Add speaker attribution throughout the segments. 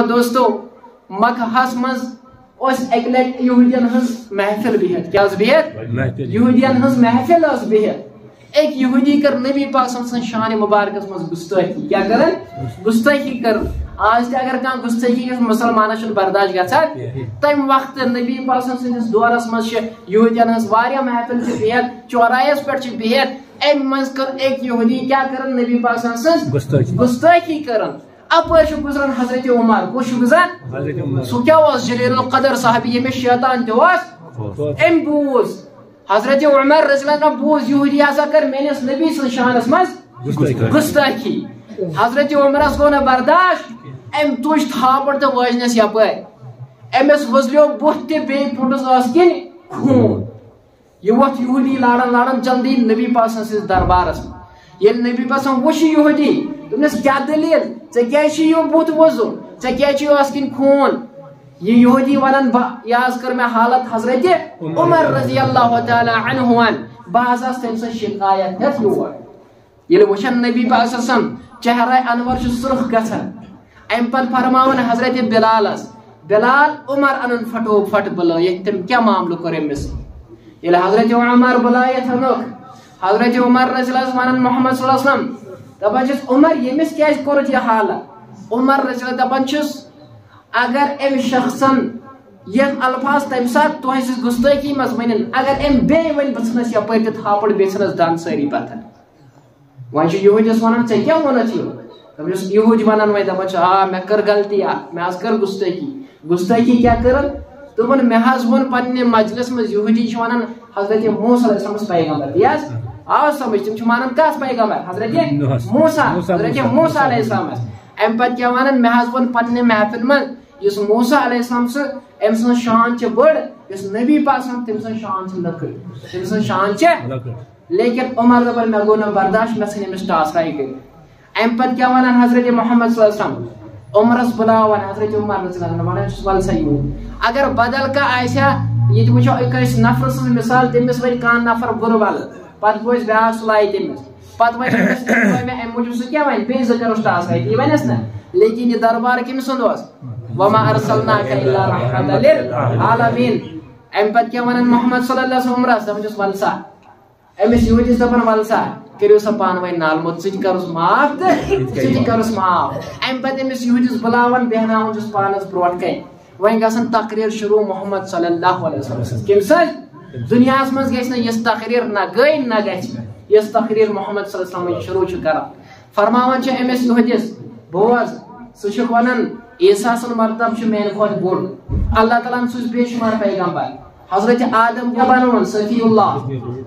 Speaker 1: دوستو مکہس مز اک لٹ یہودین ہز محفل بہت کیا بہت یہودین ہز محفل بہت ایک یہودی کر نبی پاک صلی اللہ علیہ وسلم شان مبارکس مز گستاخی کیا کرن گستاخی کر آج تہ اگر کان گستاخی کس مسلمانس برداشت گژھان تم وقت نبی پاک صلی اللہ علیہ وسلم دورس مز یہودین ہز واریاہ محفل بہت چورائس پہ بہت ام مز کر ایک یہودی کیا کرن نبی پاک صلی اللہ علیہ وسلم گستاخی کرن اپر گزران حضرت عمر کس گزران سو کیا جلیل القدر صاحب یہ شیطان تس ام بوز حضرت عمر رضی اللہ عنہ بوز یہودی ہسا کر میس نبی سن شانس مز گستاخی حضرت عمرس گو نا برداشت ام تج تھاپڑ تو واجنس یپ امس وزلیو بت تہ بی پھٹس اس کن خون یہ وت یہودی لڑان لڑان جلدی نبی پاک سن دربارس یل نبی پاک سن وچ یہودی دس کیا دلیل ژے بت وزن ژے اس کن خون یہ یہودی ونان یاز کر میں حالت حضرت عمر رضی اللہ تعالی عنہ ون بہت تم سن شکایت ہتھ یور یل وچھن نبی پاک صلی اللہ علیہ وسلم چہرہ انور سرخ گژھان ام پت فرماون حضرت بلالس بلال عمر انن پھٹو پھٹ بلائیت تم کیا معاملہ کر امس یل حضرت عمر بلائیت انک حضرت عمر رضی اللہ عنہ ونان محمد صلی اللہ علیہ وسلم دپان چھس عمر یمس کیا کورت یہ حالت عمر رضی اللہ دپان چھس اگر ام شخصن یم الفاظ تم سات تہذ گستاخی مز ون اگر ام بے ون بس یپر تہ تھاپڑ بیس دن ساری پتن ون یہودس ونان ژے کیا وونت یہ یہود ونان وی دپان آ مے کر غلطی مے کر گستاخی کیا کرن دپان مے ون پنہ مجلس مز یہودی ونان حضرت موسیٰ علیہ السلام پیغمبر یس آو سمجھ تم مانان کس پیغمبر حضرت موسیٰ علیہ السلام ام پتہ کیا ونان مے ون پنہ محفل من اس موسیٰ علیہ السلام سے ام سن شان چھ بڑ اس نبی پاک صلی اللہ علیہ وسلم تم سن شان چھ لکڑ تم سن شان چھ لیکن عمر دپان مے گو نہ برداشت مے سن مس ٹاس رائی کر ام پتہ کیا ونان حضرت محمد صلی اللہ علیہ وسلم عمرس بلاوان حضرت عمر رضی اللہ عنہ ونان چھس ول سا اگر بدل کا آسیا یہ وچھو اکس نفر سن مثال تمس ون کان نفر بر ول پتہ بوز بیاکھ سلائی تمس پتہ ون ام موجود سہ کیا ون بے ذکر ٹاس رائی یہ ونس نا لیکن یہ دربار کم سند وما ارسلناک الا رحمۃ للعالمین ام پتہ کیا ونان محمد صلی اللہ علیہ وسلم عمرس دپان چھس ول سا امس یہودس دپان ول سا کرو سا پان ون نال مت ثہ کرس معاف تو کرس معاف ام پتہ امس یہودس بلاوان بہناون چھس پانس بروٹ کن ون گژھن تقریر شروع محمد صلی اللہ علیہ وسلم کم سن دنیا مز گژھِ نہ یس تقریر نہ گئی نہ گژھِ یس تقریر محمد صلی اللہ علیہ وسلم شروع چھ کران فرماوان چھ امس یہودس بوز سہ چھ ونان عیسیٰ سن مرتبہ چھ میانہ کھوتہ بوڑ اللہ تعالیٰ سوز بے شمار پیغمبر حضرت آدم کیا بنون صفی اللہ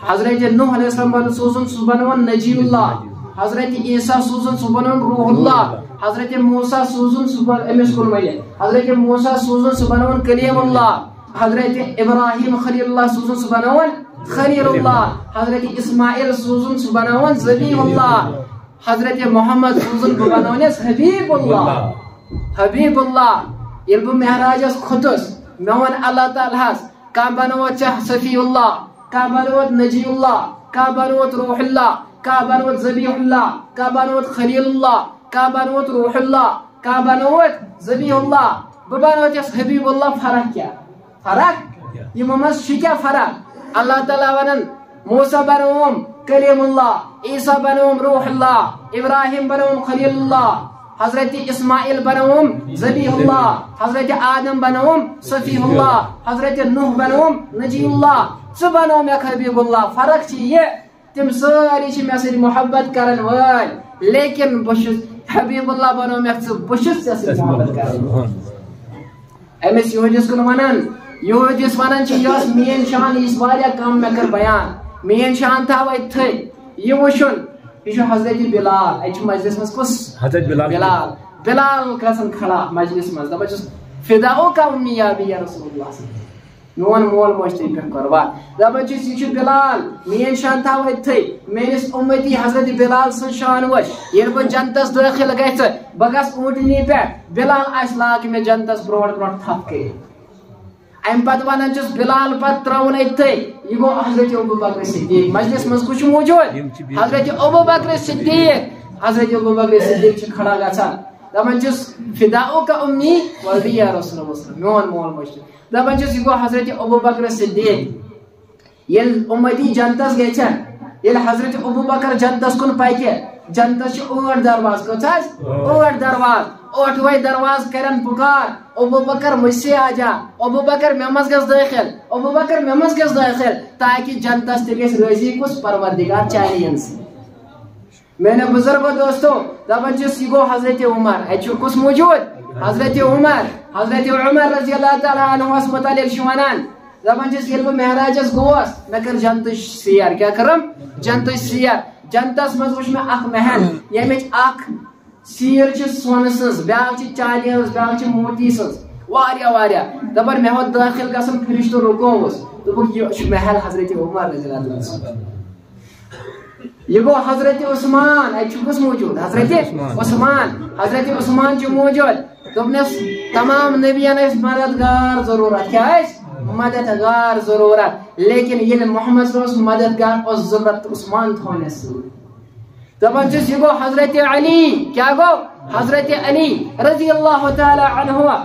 Speaker 1: حضرت نوح علیہ السلام سوزن سہ بنون نجی اللہ حضرت عیسیٰ سوزن سہ بنون روح اللہ حضرت موسیٰ سوزن سہ امس کن ملے حضرت موسیٰ سوزن سہ بنون کلیم اللہ حضرت ابراہیم خلیل اللہ سوزن سہ بنون خلیل اللہ حضرت اسماعیل سوزن سہ بنون ذبیح اللہ حضرت محمد سوزن بہ بنونس حبیب اللہ یل بہ معراجس کھوتس مے ون اللہ تعالیٰ کان بنوت صفی اللہ کان بنوت نجی اللہ کان بنوت روح اللہ کان بنوت ذبیح اللہ کان بنوت خلیل اللہ کان بنوت روح اللہ کان بنوت ذبیح اللہ بہ بنوت حبیب اللہ فرق کیا فرق یہ مز کیا فرق اللہ تعالیٰ ونان موسیٰ بنوم کلیم اللہ عیسیٰ بنوم روح اللہ ابراہیم بنوم خلیل اللہ حضرت اسماعیل بنوم ذبیح اللہ حضرت آدم بنوم صفی اللہ حضرت نوح بنوم نجی اللہ ثہ بنوم حبیب اللہ فرق چھ یہ تم ساری چھ مے سۭتۍ محبت کرن وٲلۍ لیکن بہٕ حبیب اللہ بنوم ژٕ بہٕ چھُس ژےٚ سۭتۍ محبت کران امس یہودس کن ونان یہودس ونان چھ یس مین شان یس واریاہ کم مے کر بیان مین شان تھاو اتھے یہ وچھن یہ حضرت بلال اتھ مجلس مز کس حضرت بلال گھن کھڑا مجلس مز دپان چھس فداؤ کا امی یا ابی یا رسول اللہ میون مول موج تھی پہ قربان دپان چھس یہ بلال مین شان تھاو اتھے میرس امتی حضرت بلال سن شان وچ یل بہ جنتس داخل گژھ بہ گژھ اونٹنی پہ بلال آس لاگ مے جنتس بروٹ بروٹ تھپ کر ام پتہ ونان چھس بلال پتہ تراون اتھے یہ گو حضرت ابوبکر صدیق مجلس مز کچھ موجود حضرت ابوبکر صدیق چھ کھڑا گژھان دپان چھس فداؤک امی وردی یا رسول مسلم میون مول موج دپان چھس یہ گو حضرت ابو بکر صدیق یل امتی جنتس گژھن یل حضرت ابو بکر جنتس کن پکہ جنتس 8 درواز کچھ 8 درواز 8 درواز کرن پکار ابو بکر مجھ سے آ جا ابو بکر میں مز گژھ داخل ابو بکر میں مز گژھ داخل تاکہ جنتس تہ گژھِ راضی کس پروردگار چانین سے میرے بزرگوں دوستو دپان چھس یہ گو حضرت عمر اتھ کس موجود حضرت عمر رضی اللہ تعالیٰ عنہ متعلق ونان دپان چھس یل بہ معراجس گوس مے کر جنتش سیر کیا کرم جنتش سیر جنتس مز وچ میں اخ محل یمچ اخ سیر چھ سون سز بیاکھ چھ چاندی ہز بیاکھ چھ موتی سز واریاہ دپان مے ہو داخل گژھن فرشتہ رکووس دوپک یہ محل حضرت عمر رضی اللہ عنہ یہ گو حضرت عثمان اتھ کس موجود حضرت عثمان چھ موجود دوپنس تمام نبیان اس مددگار ضرورت کیا ہے مددگار ضرورت لیکن یہ محمد صلی اللہ علیہ وسلم مددگار اور ضرورت عثمان تھونے سے دپان چھس یہ گو حضرت علی کیا گو حضرت علی رضی اللہ تعالی عنہ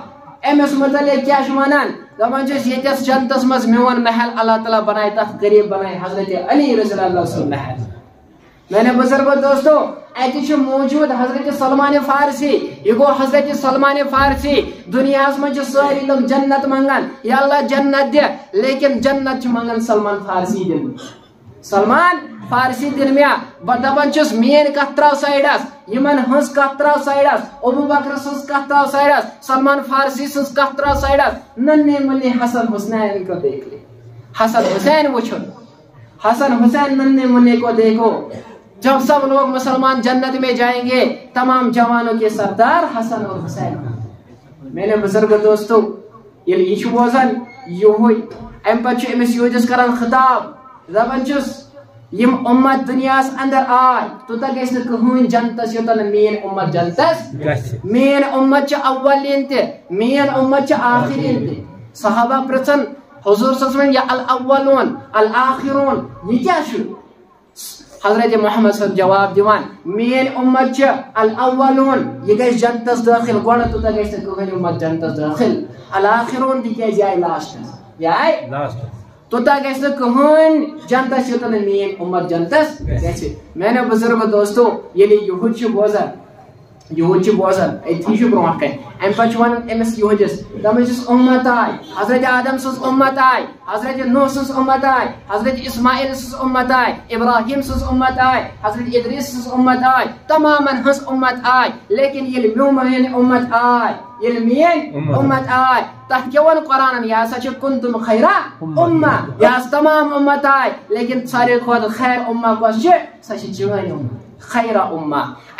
Speaker 1: امس متعلق کیا ونان دپان چھس یتس جنتس مز میون محل اللہ تعالیٰ بنائے تک قریب بنائے حضرت علی رضی اللہ وسلم محل میرے بزرگوں دوستو اتھ موجود حضرت سلمان فارسی یہ گو حضرت سلمان فارسی دنیا من ساری لوگ جنت منگان یا اللہ جنت دے لیکن جنت منگان سلمان فارسی دن سلمان فارسی دن میں دپان چھس مین کت تراو سائڈس یمن ہنس کت تراو سائڈس ابو بکر سنس کت تراو سائڈس سلمان فارسی سنس کت تراو سائڈس ننے منے حسن حسین کو دیکھ لے حسن حسین وچھو حسن حسین ننے منے کو دیکھو جب سب لوگ مسلمان جنت میں جائیں گے تمام جوانوں کے سردار حسن اور حسین میرے بزرگ دوستو یہ بوزان یہ ام پہ امس یوجس کران خطاب دپان چھس یم امت دنیا اندر آئی توتہ گژھِ نہٕ کٕہٕنۍ جنتس یوتن مین امت جنتس مین امت چھ اولین تہ مین امت چھ آخرین تہ صحابہ پرژھن حضور صلی اللہ علیہ وسلم یا الاولون الآخرون یہ کیا چھ حضرت محمد صلی اللہ علیہ وسلم جواب دیوان مین امت چھ الاولون یہ گژھِ جنتس داخل گۄڈٕ توتہ گژھِ نہٕ کٕہٕنۍ امت جنتس داخل الآخرون تکیازِ یہ آئی لاسٹس یہ آئی توتہ گژھِ نہٕ کٕہٕنۍ جنتس یوتن مین امت جنتس گژھِ میانیو بزرگو دوستو ییٚلہِ یہود چھِ بوزان اتھی چھ برونٛٹھ کَنہِ امہِ پتہٕ چھُ ونان أمِس یہودِس دپان چھِس امت آے حضرت آدم سٕنٛز امت آے حضرت نوح سٕنٛز امت آے حضرت اسماعیل سٕنٛز امت آے ابراہیم سٕنٛز امت آے حضرت ادریس سٕنٛز امت آے تمامن ہٕنٛز امت آے لیکن ییٚلہِ میٲنۍ امت آے ییٚلہِ میٲنۍ امت آے تتھ کیاہ ووٚن قرآنن یہ ہسا چھِ کنتم خیرا امہ یہ تمام امت آے لیکن ساروی کھۄتہٕ خیر امہ کۄس چھِ سۄ چھِ چٲنۍ امت خیر امہ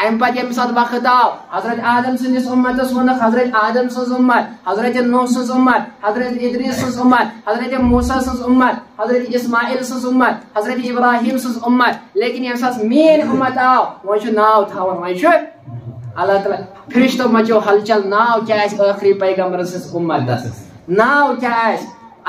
Speaker 1: ام پتہ ییٚمہِ ساتہٕ وقت آو حضرت آدم سٕنٛدِس امتس ووٚنکھ حضرت آدم سٕنٛز امت حضرت نوح سٕنٛز امت حضرت ادریس سٕنٛز امت حضرت موسیٰ سٕنٛز امت حضرت اسماعیل سٕنٛز امت حضرت ابراہیم سٕنٛز امت لیکن ییٚمہِ ساتہٕ میٲنۍ امت آو وۄنۍ چھُ ناو تھاوُن وۄنۍ چھُ اللہ تعالیٰ فرشتو مچو ہلچل ناو کیا ٲخری پیغمبر سٕنٛز امتس ناو کیا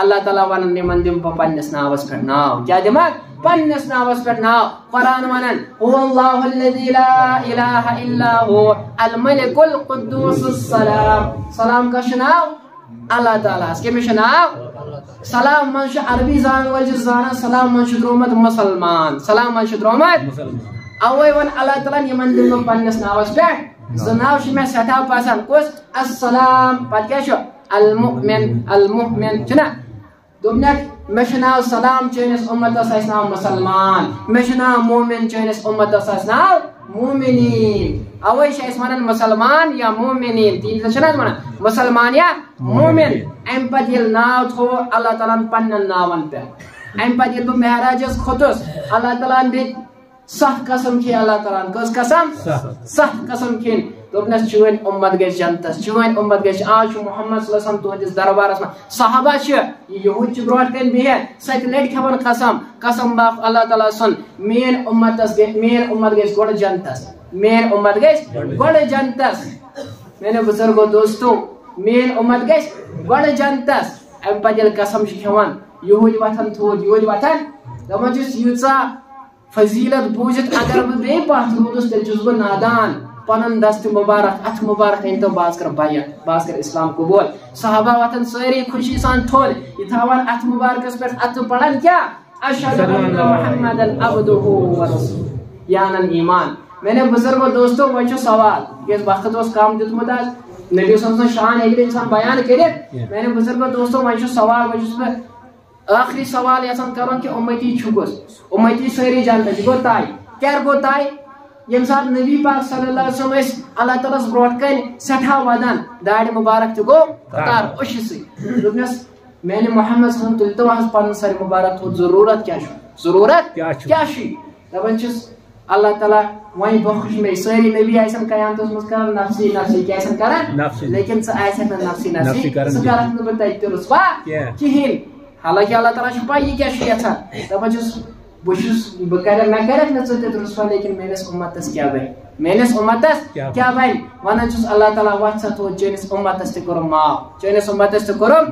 Speaker 1: اللہ تعالیٰ ونان یمن دم بہ پننس ناوس پہ ناو کیا دمک پننس ناوس پہ ناو قرآن ونان هو اللہ الذی لا الہ الا هو الملک القدوس السلام سلام کا ناو اللہ تعالیٰ کمس ناو سلام من عربی زان ول زانان سلام من درومت مسلمان سلام من درومت اوے ون اللہ تعالیٰ یمن دم پننس ناوس پہ زٕ ناو چھ مےٚ سٮ۪ٹھاہ پسنٛد کُس السلام پتہٕ کیٛاہ چھُ المؤمن چھُنا دوٚپنکھ مےٚ چھُ ناو سلام چٲنِس اُمتس آسہِ ناو مسلمان مےٚ چھُ ناو مومن چٲنِس اُمتس آسہِ ناو مومنیٖن اوے چھِ أسۍ ونان مسلمان یا مومنیٖن تیٖژ چھِنہ ونان مسلمان یا مومن امہِ پتہٕ ییٚلہِ ناو تھوٚو اللہ تعالیٰ ہن پننٮ۪ن ناون پٮ۪ٹھ امہِ پتہٕ ییٚلہِ بہٕ معراجس کھوٚتُس اللہ تعالیٰ ہن دِتۍ 7 قسم کھے اللہ تعالیٰ ہن کٔژ قسم 7 قسم کھیٚنۍ دوٚپنس چٲنۍ اُمت گژھِ جنتس چٲنۍ اُمت گژھِ آز چھُ محمد صلی اللہ علیہ وسلم تُہنٛدِس دربارس منٛز صحابہ چھِ یہود چھِ برونٛٹھ کَنۍ بِہِتھ 7 لٹہِ کھٮ۪وان قسم باپ اللہ تعالیٰ سُنٛد میٲنۍ اُمت گژھِ گۄڈٕ جنتس میٲنۍ اُمت گژھِ گۄڈٕ جنتس میانیو بزرگو دوستو میٲنۍ اُمت گژھِ گۄڈٕ جنتس امہِ پتہٕ ییٚلہِ قسم چھِ کھٮ۪وان یہودۍ وتھان تھوٚد یہودۍ وتھان دپان چھِس ییٖژاہ فضیلت بوٗزِتھ اگر بہٕ بیٚیہِ پتھ روٗدُس تیٚلہِ چھُس بہٕ نادان پنن دست مبارک ات مبارک ان تو باز کر بیعت باز کر اسلام قبول صحابہ وطن ساری خوشی سان تھول یہ تھاوان ات مبارکس پر ات پڑھن کیا اشہد ان محمد عبدہ ورسولہ یعنی ایمان میں نے بزرگوں دوستوں وہ سوال کہ وقت اس کام دیتمت نبی صلی اللہ علیہ وسلم شان ایک انسان بیان کرت میں نے بزرگوں دوستوں وہ سوال وہ آخری سوال یسان کرن کہ امتی چھکس امتی ساری جانتا گو تائی کیا گو تائی یم سات نبی پاک صلی اللہ علیہ وسلم اللہ تعالیٰ بروٹ کن سٹھا ودان داڑی مبارک تو گو قطار اشسی دوپنس میں نے محمد صلی اللہ علیہ وسلم تو پن سر مبارک تو ضرورت کیا ضرورت کیا شی دپان چھس اللہ تعالیٰ وہیں بخش میں ساری نبی ایسن قیامت مز کر نفسی نفسی کیا ایسن کرن لیکن سا ایسن نفسی نفسی سا کرن بتائی رسوا کہین حالانکہ اللہ تعالیٰ چھپا یہ کیا شی یژھان دپان چھس بہ کرک نہ کرک نہ ژٕ رسوا لیکن میانس امتس کیا بن میانس امتس کیا بن ونان چھس اللہ تعالیٰ وتھ سا تو چٲنِس امتس تہِ کوٚرُم معاف چٲنِس امتس تہِ کوٚرُم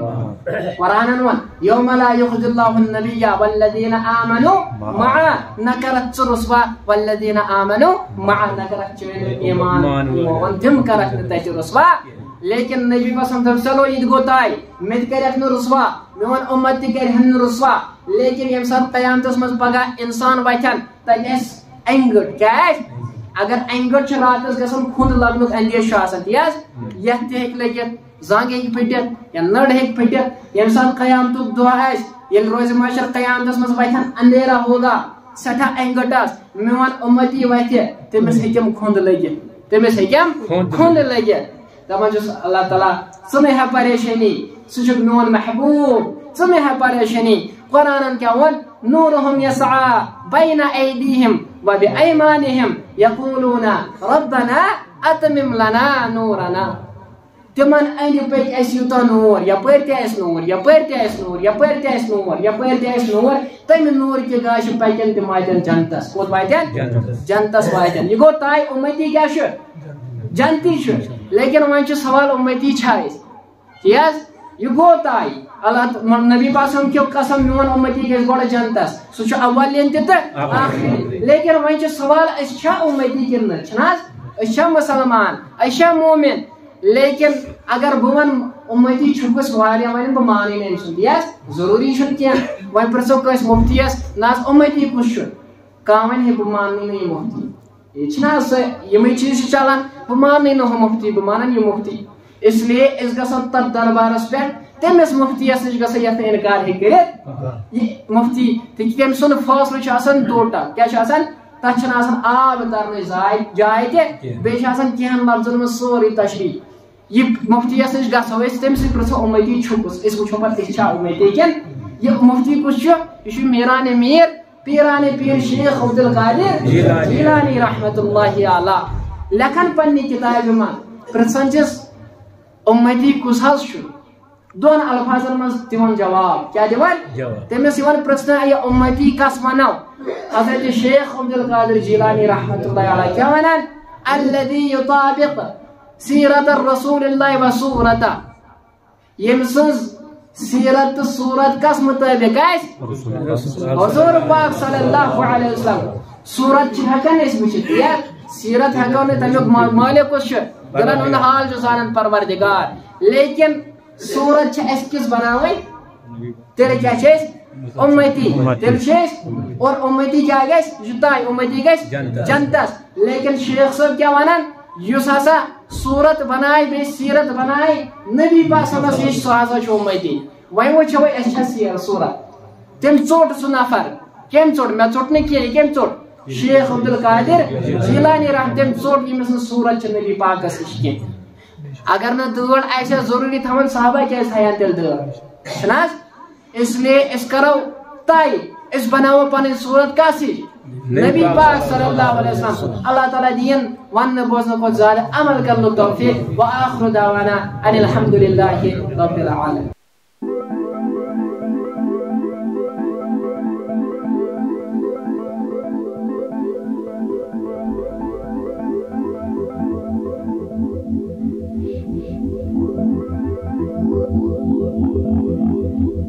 Speaker 1: قرآنن ون یوم لا یخزی اللہ النبی والذین آمنوا معا نہ کرکھ ژٕ رسوا والذین آمنوا معا نہ کرکھ چٲنۍ ایمان ون تِم کرکھ نہٕ تتہِ رسوا لیکن نبی پسند چلو یہ گو تائی میں کرکھ نہ رسوا میون امت تہ کرہن نہ رسوا لیکن یم سات قیامتس مز پگہ انسان وتھن تس اینگٹ کیا اگر اینگٹ چھ راتس گژھان کھُند لگنُک اندیش آسان تیز یتھ تہ ہیٚکہِ لٔگِتھ زنگ ہیٚکہِ پھٔٹِتھ یا نٔر ہیٚکہِ پھٔٹِتھ یم سات قیامتُک دۄہ آسہِ ییٚلہِ روزِ محشر قیامتس مز وتھن اندھیرا ہوگا سٹھا اینگٹ آس میون امتی وتھِ تٔمِس ہیٚکٮ۪م کھُند لٔگِتھ تٔمِس ہیٚکٮ۪م کھُند لٔگِتھ دپان چھُس اللہ تعالیٰ ژٕ مہ ہےٚ پریشٲنی ژٕ چھُکھ میون محبوب ژٕ مہ ہےٚ پریشٲنی قرآنن کیا ون نورهم يسعى بين ايديهم وبايمانهم يقولون ربنا اتمم لنا نورنا تمن ان پک اس یوتا نور یپر تہ اس نور یپر تہ اس نور یپر تہ اس نور یپر تہ اس نور تم نور کے گاش پکن تم واتن جنتس کوت واتن جنتس واتن یہ گو تائی امتی کیا چھ جنتی چھ لیکن وان چھ سوال امتی چھائس یس یہ گو تائی اللہ نبی پاسم کیوں قسم میون امتی گژھِ گۄڈٕ جنتس سُہ چھُ اولین تہِ تہٕ آخرین لیکن وۄنۍ چھُ سوال أسۍ چھا امتی کِنہٕ نہٕ چھِنہٕ حظ أسۍ چھا مسلمان أسۍ چھا مومن لیکن اگر بہٕ ونہٕ امتی چھُکس واریاہ وۄنۍ بہٕ مانٕے نہٕ أمۍ سُنٛد یس ضروٗری چھُنہٕ کینٛہہ وۄنۍ پرٛژھو کٲنٛسہِ مُفتیَس نہ حظ امتی کُس چھُ کانٛہہ وَنہِ ہے بہٕ ماننٕے نہٕ یہِ مُفتی یہِ چھِنہٕ حظ سۄ یِمٕے چیٖز چھِ چلان بہٕ ماننٕے نہٕ ہُہ مُفتی بہٕ مانن یہِ مُفتی اس لیے أسۍ گژھو تتھ دربارس پٮ۪ٹھ تمس مفتیس نش گژھو یتھ انکار ہیٚکہِ کٔرِتھ یہ مفتی تٔمۍ سُنٛد فٲصلہٕ چھُ آسان ٹوٹل کیٛاہ چھُ آسان تتھ چھنہٕ آسان آب ترنٕچ جاے تہِ بیٚیہِ چھِ آسان کینٛہن لفظن منٛز سورُے تشریح یہ مفتیس نش گژھو أسۍ تٔمۍ سٕے پرٛژھو امتی چھُکُس أسۍ وٕچھو پتہٕ أسۍ چھا امتی کِنہٕ یہ مفتی کُس چھُ یہِ چھُ میران میر پیران پیر شیخ عبدالقادر جیلانی رحمت اللہ علیہ لیکھان پننہِ کتابہِ منٛز پرٛژھان چھِس امتی کُس حظ چھُ دون الفاظن مز دِوان جواب کیا دِوان تٔمِس یِوان پرٛژھنہٕ یہِ امتی کس ونو حضرت شیخ عبدالقادر جیلانی رحمت اللہ علیہ کیا ونان الذي يطابق سیرت الرسول اللہ و صورتہ یم سٕنٛز سیرت تہٕ صورت کس مطٲبق آسہِ حضور پاک صلی اللہ علیہ وسلم صورت چھِ ہٮ۪کان أسۍ وٕچھِتھ یتھ سیرت ہٮ۪کو نہٕ تمیُک مٲلِک کُس چھُ دلن ہُنٛد حال چھُ زانان پروردگار لیکن صورت چھ اس کس بناوٕنۍ تیٚلہِ کیٛاہ چھِ أسۍ امتی تیٚلہِ چھِ أسۍ اور امتی کیٛاہ گژھِ جُتاے امتی گژھِ جنتس لیکن شیخ صٲب کیٛاہ ونان یُس ہسا صورت بنایہِ بیٚیہِ سیرت بنایہِ نبی پاک صلی اللہ علیہ وسلم سُہ ہسا چھُ امتی وۄنۍ وٕچھو أسۍ چھا صورت تٔمۍ ژوٚٹ سُہ نفر کٔمۍ ژوٚٹ مےٚ ژوٚٹ نہٕ کینٛہہ یہِ کٔمۍ ژوٚٹ شیخ عبدالقادر جیلانی رحمت تٔمۍ ژوٚٹ ییٚمِس نہٕ صورت چھِ نبی پاکس نِش کینٛہہ اگر نہ دٲڑ آسہِ ضروٗری تھاوان صحابہ کیٛازِ تھاون تیٚلہِ دٲڑ چھُنہٕ حظ اس لیے أسۍ کرو طے أسۍ بناوو پنٕنۍ صورت کس ہِش نبی پاک صلی اللہ علیہ وسلم اللہ تعالیٰ دِیِن وننہٕ بوزنہٕ کھۄتہٕ زیادٕ عمل کرنُک توفیٖق وآخر دعوانا ان الحمد للہ رب العالمین.